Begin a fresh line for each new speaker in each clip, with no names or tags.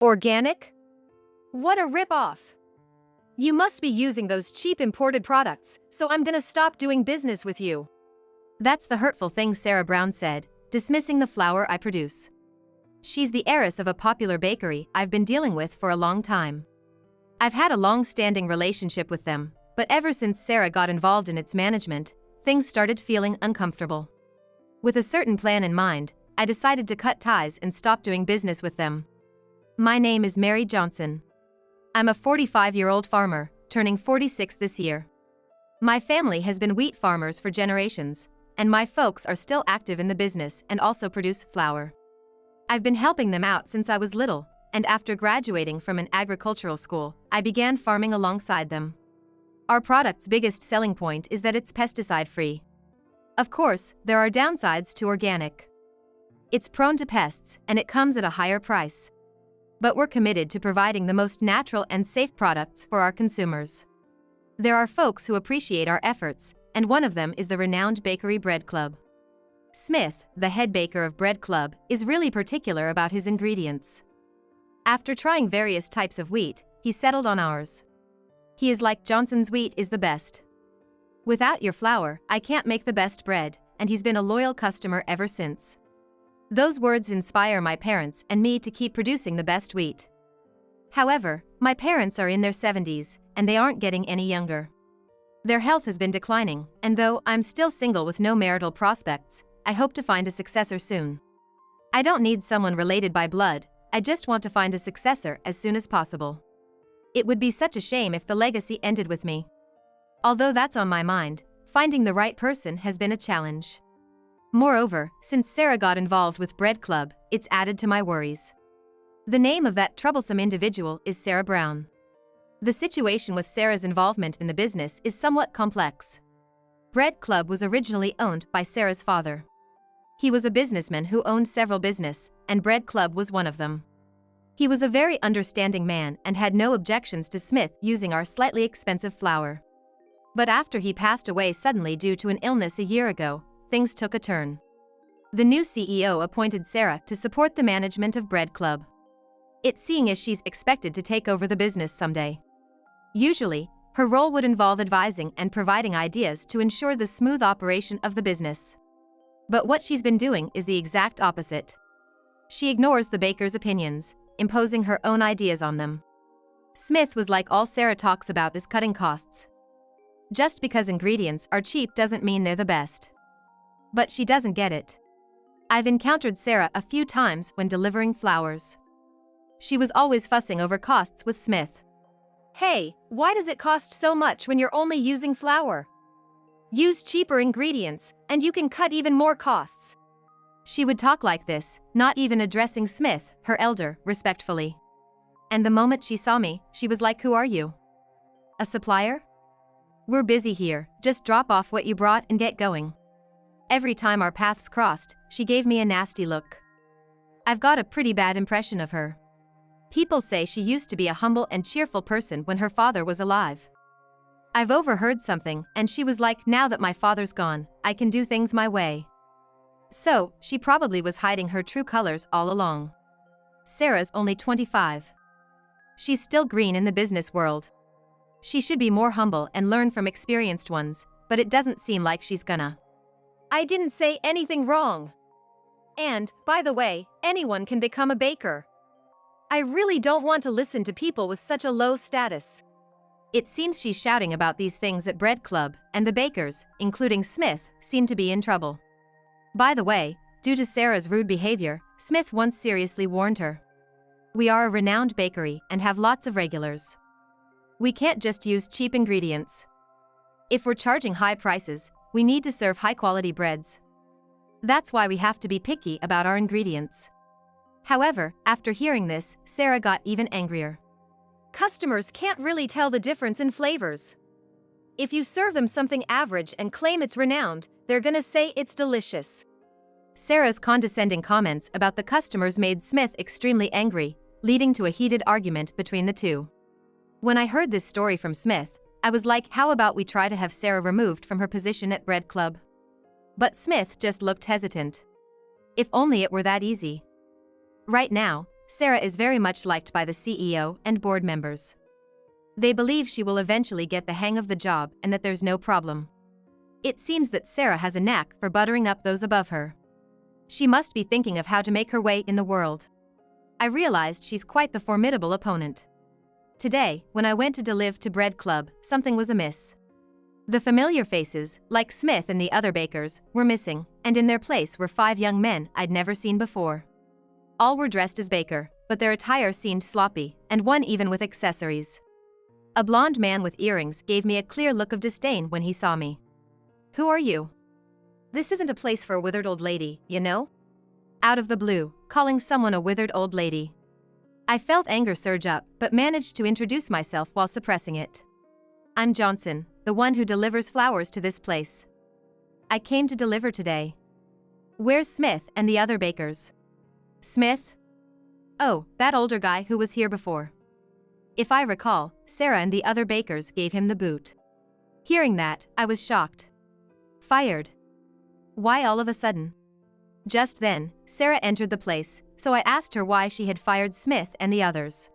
Organic? What a rip-off! You must be using those cheap imported products, so I'm gonna stop doing business with you.
That's the hurtful thing Sarah Brown said, dismissing the flour I produce. She's the heiress of a popular bakery I've been dealing with for a long time. I've had a long-standing relationship with them, but ever since Sarah got involved in its management, things started feeling uncomfortable. With a certain plan in mind, I decided to cut ties and stop doing business with them. My name is Mary Johnson. I'm a 45-year-old farmer, turning 46 this year. My family has been wheat farmers for generations, and my folks are still active in the business and also produce flour. I've been helping them out since I was little, and after graduating from an agricultural school, I began farming alongside them. Our product's biggest selling point is that it's pesticide-free. Of course, there are downsides to organic. It's prone to pests, and it comes at a higher price. But we're committed to providing the most natural and safe products for our consumers. There are folks who appreciate our efforts, and one of them is the renowned Bakery Bread Club. Smith, the head baker of Bread Club, is really particular about his ingredients. After trying various types of wheat, he settled on ours. He is like Johnson's wheat is the best. Without your flour, I can't make the best bread, and he's been a loyal customer ever since. Those words inspire my parents and me to keep producing the best wheat. However, my parents are in their 70s, and they aren't getting any younger. Their health has been declining, and though I'm still single with no marital prospects, I hope to find a successor soon. I don't need someone related by blood, I just want to find a successor as soon as possible. It would be such a shame if the legacy ended with me. Although that's on my mind, finding the right person has been a challenge. Moreover, since Sarah got involved with Bread Club, it's added to my worries. The name of that troublesome individual is Sarah Brown. The situation with Sarah's involvement in the business is somewhat complex. Bread Club was originally owned by Sarah's father. He was a businessman who owned several businesses, and Bread Club was one of them. He was a very understanding man and had no objections to Smith using our slightly expensive flour. But after he passed away suddenly due to an illness a year ago, things took a turn. The new CEO appointed Sarah to support the management of Bread Club. It's seeing as she's expected to take over the business someday. Usually, her role would involve advising and providing ideas to ensure the smooth operation of the business. But what she's been doing is the exact opposite. She ignores the baker's opinions, imposing her own ideas on them. Smith was like all Sarah talks about is cutting costs. Just because ingredients are cheap doesn't mean they're the best. But she doesn't get it. I've encountered Sarah a few times when delivering flours. She was always fussing over costs with Smith.
Hey, why does it cost so much when you're only using flour? Use cheaper ingredients, and you can cut even more costs.
She would talk like this, not even addressing Smith, her elder, respectfully. And the moment she saw me, she was like, "Who are you? A supplier? We're busy here, just drop off what you brought and get going." Every time our paths crossed, she gave me a nasty look. I've got a pretty bad impression of her. People say she used to be a humble and cheerful person when her father was alive. I've overheard something, and she was like, "Now that my father's gone, I can do things my way." So, she probably was hiding her true colors all along. Sarah's only 25. She's still green in the business world. She should be more humble and learn from experienced ones, but it doesn't seem like she's gonna.
I didn't say anything wrong. And, by the way, anyone can become a baker. I really don't want to listen to people with such a low status.
It seems she's shouting about these things at Bread Club, and the bakers, including Smith, seem to be in trouble. By the way, due to Sarah's rude behavior, Smith once seriously warned her. We are a renowned bakery and have lots of regulars. We can't just use cheap ingredients. If we're charging high prices, we need to serve high-quality breads. That's why we have to be picky about our ingredients. However, after hearing this, Sarah got even angrier.
Customers can't really tell the difference in flavors. If you serve them something average and claim it's renowned, they're gonna say it's delicious.
Sarah's condescending comments about the customers made Smith extremely angry, leading to a heated argument between the two. When I heard this story from Smith, I was like, how about we try to have Sarah removed from her position at Bread Club? But Smith just looked hesitant. If only it were that easy. Right now, Sarah is very much liked by the CEO and board members. They believe she will eventually get the hang of the job and that there's no problem. It seems that Sarah has a knack for buttering up those above her. She must be thinking of how to make her way in the world. I realized she's quite the formidable opponent. Today, when I went to deliver to Bread Club, something was amiss. The familiar faces, like Smith and the other bakers, were missing, and in their place were 5 young men I'd never seen before. All were dressed as baker, but their attire seemed sloppy, and one even with accessories. A blonde man with earrings gave me a clear look of disdain when he saw me. "Who are you?" "This isn't a place for a withered old lady, you know?" Out of the blue, calling someone a withered old lady. I felt anger surge up, but managed to introduce myself while suppressing it. "I'm Johnson, the one who delivers flowers to this place. I came to deliver today." "Where's Smith and the other bakers?" "Smith? Oh, that older guy who was here before." If I recall, Sarah and the other bakers gave him the boot. Hearing that, I was shocked. Fired? Why all of a sudden? Just then, Sarah entered the place, so I asked her why she had fired Smith and the others.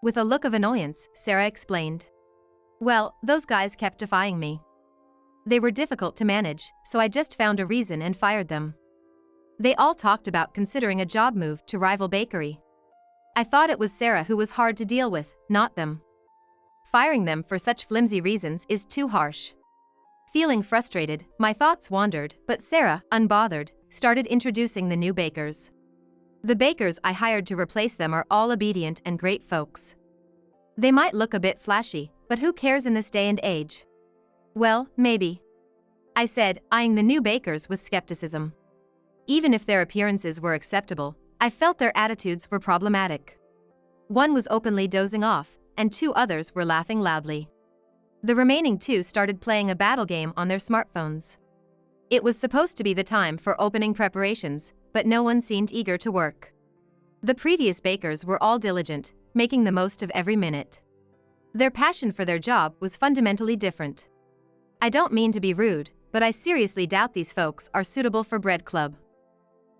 With a look of annoyance, Sarah explained. "Well, those guys kept defying me. They were difficult to manage, so I just found a reason and fired them. They all talked about considering a job move to rival bakery. I thought it was Sarah who was hard to deal with, not them. Firing them for such flimsy reasons is too harsh." Feeling frustrated, my thoughts wandered, but Sarah, unbothered, started introducing the new bakers. "The bakers I hired to replace them are all obedient and great folks. They might look a bit flashy, but who cares in this day and age?" "Well, maybe," I said, eyeing the new bakers with skepticism. Even if their appearances were acceptable, I felt their attitudes were problematic. One was openly dozing off, and 2 others were laughing loudly. The remaining 2 started playing a battle game on their smartphones. It was supposed to be the time for opening preparations, but no one seemed eager to work. The previous bakers were all diligent, making the most of every minute. Their passion for their job was fundamentally different. I don't mean to be rude, but I seriously doubt these folks are suitable for Bread Club.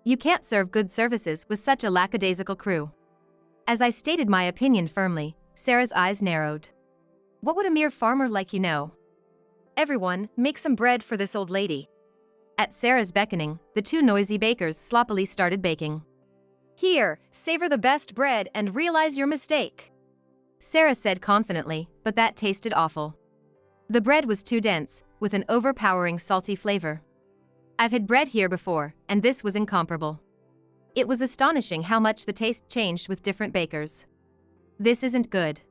You can't serve good services with such a lackadaisical crew. As I stated my opinion firmly, Sarah's eyes narrowed. "What would a mere farmer like you know?" "Everyone, make some bread for this old lady." At Sarah's beckoning, the 2 noisy bakers sloppily started baking. "Here, savor the best bread and realize your mistake," Sarah said confidently, but that tasted awful. The bread was too dense, with an overpowering salty flavor. I've had bread here before, and this was incomparable. It was astonishing how much the taste changed with different bakers. "This isn't good.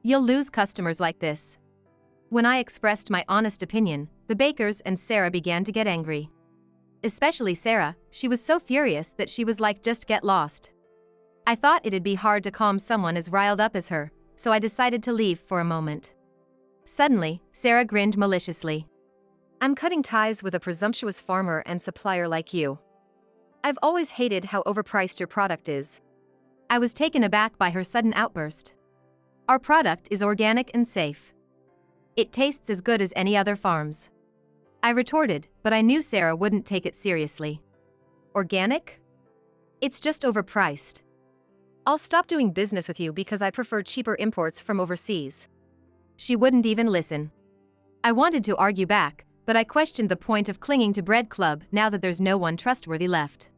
You'll lose customers like this." When I expressed my honest opinion, the bakers and Sarah began to get angry. Especially Sarah, she was so furious that she was like, "Just get lost." I thought it'd be hard to calm someone as riled up as her, so I decided to leave for a moment. Suddenly, Sarah grinned maliciously. "I'm cutting ties with a presumptuous farmer and supplier like you. I've always hated how overpriced your product is." I was taken aback by her sudden outburst. "Our product is organic and safe. It tastes as good as any other farm's," I retorted, but I knew Sarah wouldn't take it seriously. "Organic? It's just overpriced. I'll stop doing business with you because I prefer cheaper imports from overseas." She wouldn't even listen. I wanted to argue back, but I questioned the point of clinging to Bread Club now that there's no one trustworthy left.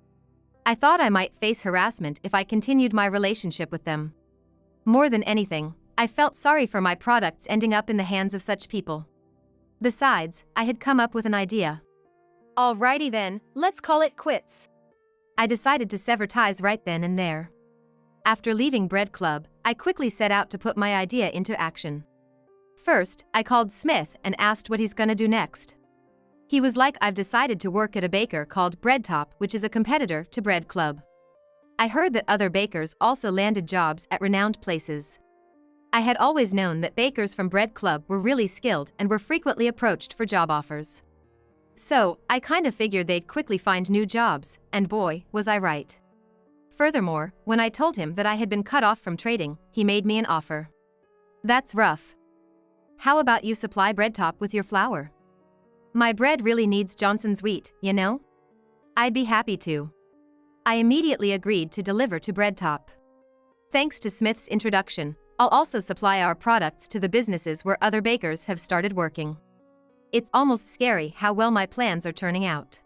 I thought I might face harassment if I continued my relationship with them. More than anything, I felt sorry for my products ending up in the hands of such people. Besides, I had come up with an idea. "Alrighty then, let's call it quits." I decided to sever ties right then and there. After leaving Bread Club, I quickly set out to put my idea into action. First, I called Smith and asked what he's gonna do next. He was like, "I've decided to work at a baker called Breadtop, which is a competitor to Bread Club. I heard that other bakers also landed jobs at renowned places." I had always known that bakers from Bread Club were really skilled and were frequently approached for job offers. So, I kind of figured they'd quickly find new jobs, and boy, was I right. Furthermore, when I told him that I had been cut off from trading, he made me an offer. "That's rough. How about you supply Breadtop with your flour? My bread really needs Johnson's wheat, you know? I'd be happy to." I immediately agreed to deliver to Breadtop. Thanks to Smith's introduction, I'll also supply our products to the businesses where other bakers have started working. It's almost scary how well my plans are turning out.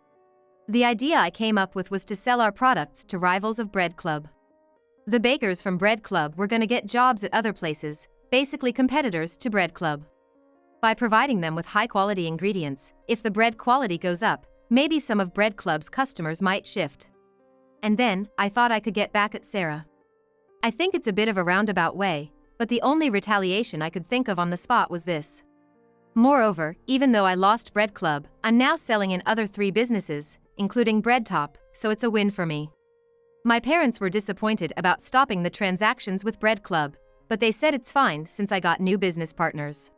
The idea I came up with was to sell our products to rivals of Bread Club. The bakers from Bread Club were going to get jobs at other places, basically competitors to Bread Club. By providing them with high-quality ingredients, if the bread quality goes up, maybe some of Bread Club's customers might shift. And then, I thought I could get back at Sarah. I think it's a bit of a roundabout way, but the only retaliation I could think of on the spot was this. Moreover, even though I lost Bread Club, I'm now selling in other 3 businesses, including Breadtop, so it's a win for me. My parents were disappointed about stopping the transactions with Bread Club, but they said it's fine since I got new business partners.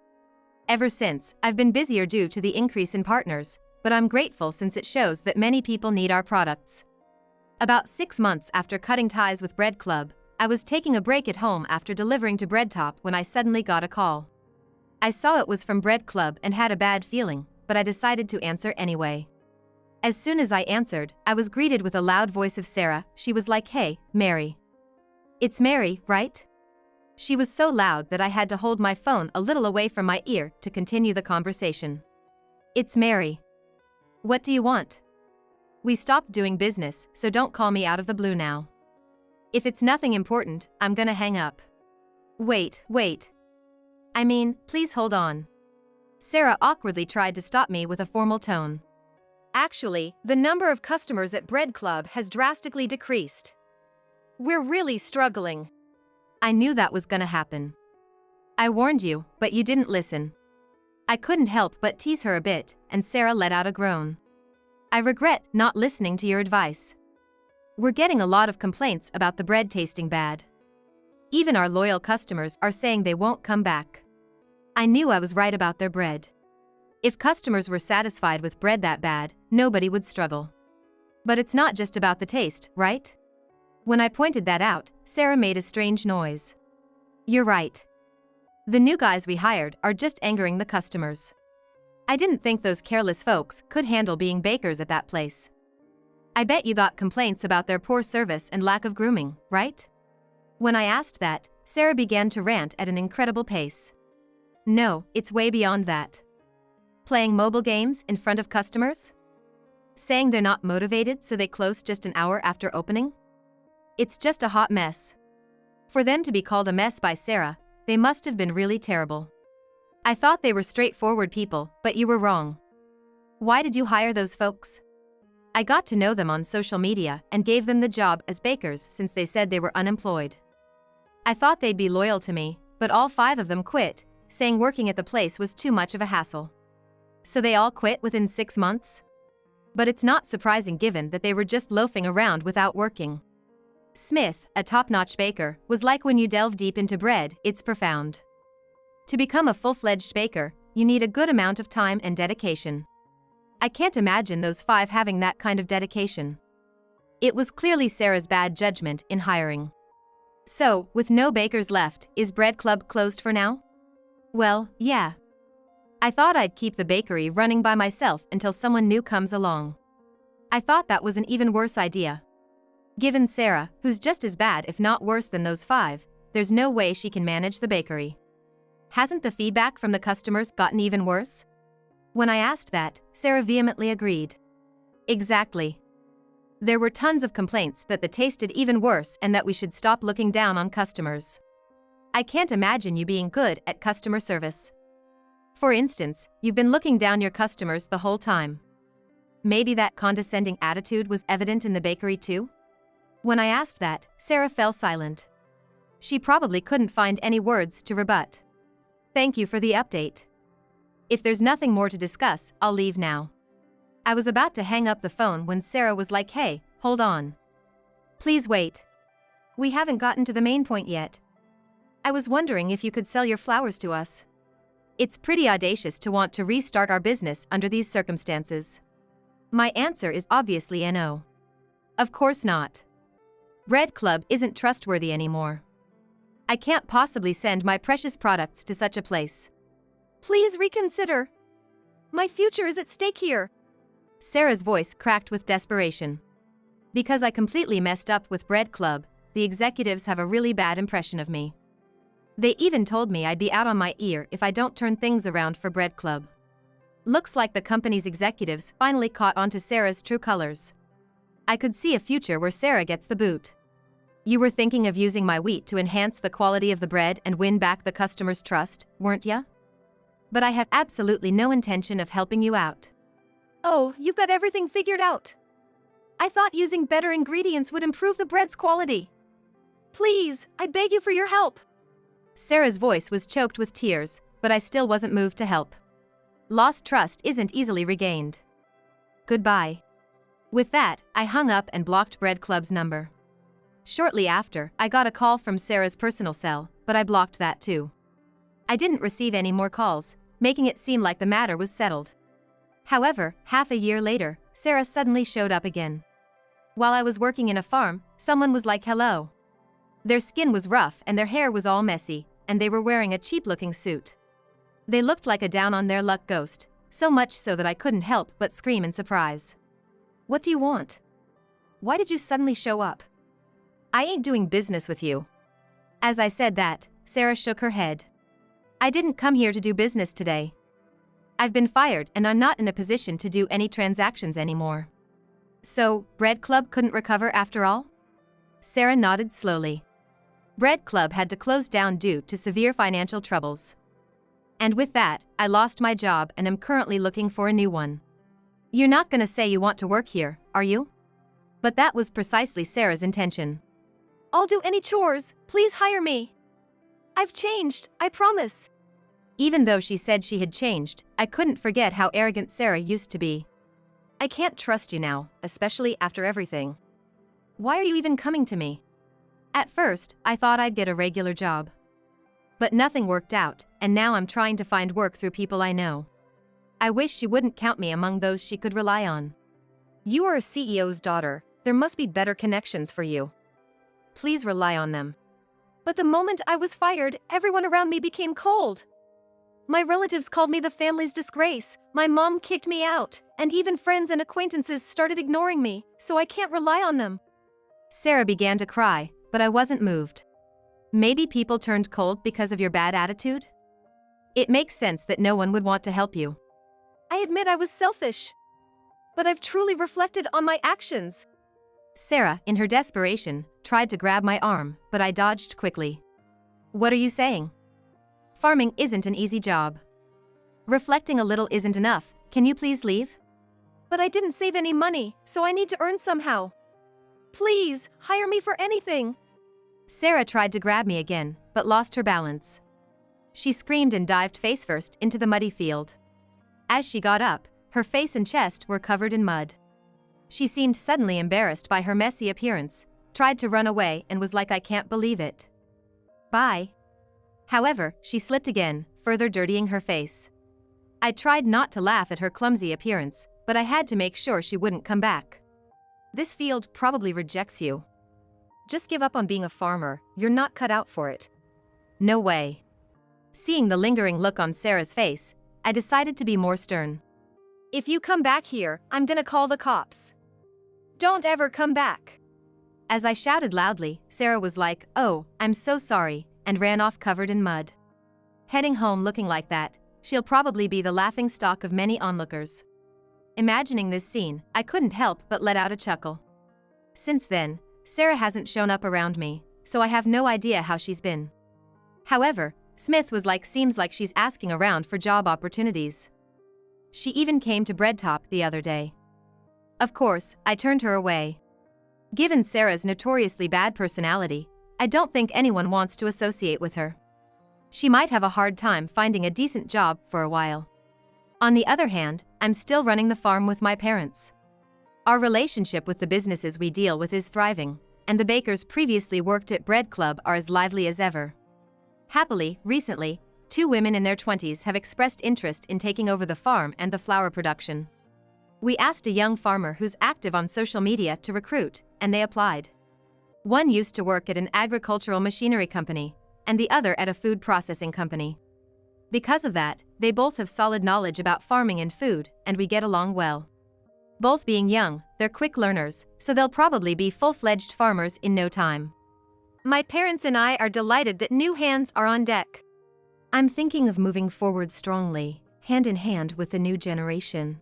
Ever since, I've been busier due to the increase in partners, but I'm grateful since it shows that many people need our products. About 6 months after cutting ties with Bread Club, I was taking a break at home after delivering to Breadtop when I suddenly got a call. I saw it was from Bread Club and had a bad feeling, but I decided to answer anyway. As soon as I answered, I was greeted with a loud voice of Sarah. She was like, "Hey, Mary. It's Mary, right?" She was so loud that I had to hold my phone a little away from my ear to continue the conversation. "It's Mary. What do you want? We stopped doing business, so don't call me out of the blue now. If it's nothing important, I'm gonna hang up." Wait. I mean, please hold on." Sarah awkwardly tried to stop me with a formal tone.
Actually, the number of customers at Bread Club has drastically decreased. We're really struggling.
I knew that was gonna happen. I warned you, but you didn't listen. I couldn't help but tease her a bit, and Sarah let out a groan. "I regret not listening to your advice. We're getting a lot of complaints about the bread tasting bad. Even our loyal customers are saying they won't come back." I knew I was right about their bread. If customers were satisfied with bread that bad, nobody would struggle. But it's not just about the taste, right? When I pointed that out, Sarah made a strange noise. "You're right. The new guys we hired are just angering the customers. I didn't think those careless folks could handle being bakers at that place. I bet you got complaints about their poor service and lack of grooming, right?" When I asked that, Sarah began to rant at an incredible pace. "No, it's way beyond that. Playing mobile games in front of customers? Saying they're not motivated so they close just an hour after opening? It's just a hot mess." For them to be called a mess by Sarah, they must have been really terrible. "I thought they were straightforward people, but you were wrong. Why did you hire those folks?" "I got to know them on social media and gave them the job as bakers since they said they were unemployed. I thought they'd be loyal to me, but all 5 of them quit, saying working at the place was too much of a hassle. So they all quit within 6 months? But it's not surprising given that they were just loafing around without working." Smith, a top-notch baker, was like when you delve deep into bread, it's profound. To become a full-fledged baker, you need a good amount of time and dedication. I can't imagine those 5 having that kind of dedication. It was clearly Sarah's bad judgment in hiring. So, with no bakers left, is Bread Club closed for now? Well, yeah. I thought I'd keep the bakery running by myself until someone new comes along. I thought that was an even worse idea. Given Sarah, who's just as bad if not worse than those 5, there's no way she can manage the bakery. Hasn't the feedback from the customers gotten even worse? When I asked that, Sarah vehemently agreed. Exactly. There were tons of complaints that the tasted even worse and that we should stop looking down on customers. I can't imagine you being good at customer service. For instance, you've been looking down your customers the whole time. Maybe that condescending attitude was evident in the bakery too? When I asked that, Sarah fell silent. She probably couldn't find any words to rebut. Thank you for the update. If there's nothing more to discuss, I'll leave now. I was about to hang up the phone when Sarah was like, "Hey, hold on. Please wait. We haven't gotten to the main point yet. I was wondering if you could sell your flowers to us. It's pretty audacious to want to restart our business under these circumstances." My answer is obviously a no. Of course not. Bread Club isn't trustworthy anymore. I can't possibly send my precious products to such a place.
Please reconsider. My future is at stake here.
Sarah's voice cracked with desperation. Because I completely messed up with Bread Club, the executives have a really bad impression of me. They even told me I'd be out on my ear if I don't turn things around for Bread Club. Looks like the company's executives finally caught on to Sarah's true colors. I could see a future where Sarah gets the boot. You were thinking of using my wheat to enhance the quality of the bread and win back the customer's trust, weren't ya? But I have absolutely no intention of helping you out.
Oh, you've got everything figured out. I thought using better ingredients would improve the bread's quality. Please, I beg you for your help.
Sarah's voice was choked with tears, but I still wasn't moved to help. Lost trust isn't easily regained. Goodbye. With that, I hung up and blocked Bread Club's number. Shortly after, I got a call from Sarah's personal cell, but I blocked that too. I didn't receive any more calls, making it seem like the matter was settled. However, half a year later, Sarah suddenly showed up again. While I was working in a farm, someone was like, "Hello." Their skin was rough and their hair was all messy, and they were wearing a cheap-looking suit. They looked like a down-on-their-luck ghost, so much so that I couldn't help but scream in surprise. "What do you want? Why did you suddenly show up? I ain't doing business with you." As I said that, Sarah shook her head. "I didn't come here to do business today. I've been fired and I'm not in a position to do any transactions anymore." "So, Bread Club couldn't recover after all?" Sarah nodded slowly. Bread Club had to close down due to severe financial troubles. And with that, I lost my job and am currently looking for a new one. You're not gonna say you want to work here, are you? But that was precisely Sarah's intention.
I'll do any chores, please hire me. I've changed, I promise.
Even though she said she had changed, I couldn't forget how arrogant Sarah used to be. I can't trust you now, especially after everything. Why are you even coming to me? At first, I thought I'd get a regular job. But nothing worked out, and now I'm trying to find work through people I know. I wish she wouldn't count me among those she could rely on. You are a CEO's daughter, there must be better connections for you. Please rely on them.
But the moment I was fired, everyone around me became cold. My relatives called me the family's disgrace, my mom kicked me out, and even friends and acquaintances started ignoring me, so I can't rely on them.
Sarah began to cry, but I wasn't moved. Maybe people turned cold because of your bad attitude? It makes sense that no one would want to help you.
I admit I was selfish. But I've truly reflected on my actions.
Sarah, in her desperation, tried to grab my arm, but I dodged quickly. What are you saying? Farming isn't an easy job. Reflecting a little isn't enough, can you please leave?
But I didn't save any money, so I need to earn somehow. Please, hire me for anything.
Sarah tried to grab me again, but lost her balance. She screamed and dived face first into the muddy field. As she got up, her face and chest were covered in mud. She seemed suddenly embarrassed by her messy appearance, tried to run away and was like, I can't believe it. Bye. However, she slipped again, further dirtying her face. I tried not to laugh at her clumsy appearance, but I had to make sure she wouldn't come back. This field probably rejects you. Just give up on being a farmer, you're not cut out for it. No way. Seeing the lingering look on Sarah's face, I decided to be more stern.
If you come back here, I'm gonna call the cops. Don't ever come back.
As I shouted loudly, Sarah was like, "Oh, I'm so sorry," and ran off covered in mud. Heading home looking like that, she'll probably be the laughingstock of many onlookers. Imagining this scene, I couldn't help but let out a chuckle. Since then, Sarah hasn't shown up around me, so I have no idea how she's been. However, Smith was like, seems like she's asking around for job opportunities. She even came to Breadtop the other day. Of course, I turned her away. Given Sarah's notoriously bad personality, I don't think anyone wants to associate with her. She might have a hard time finding a decent job for a while. On the other hand, I'm still running the farm with my parents. Our relationship with the businesses we deal with is thriving, and the bakers previously worked at Bread Club are as lively as ever. Happily, recently, 2 women in their 20s have expressed interest in taking over the farm and the flour production. We asked a young farmer who's active on social media to recruit, and they applied. One used to work at an agricultural machinery company, and the other at a food processing company. Because of that, they both have solid knowledge about farming and food, and we get along well. Both being young, they're quick learners, so they'll probably be full-fledged farmers in no time.
My parents and I are delighted that new hands are on deck.
I'm thinking of moving forward strongly, hand in hand with the new generation.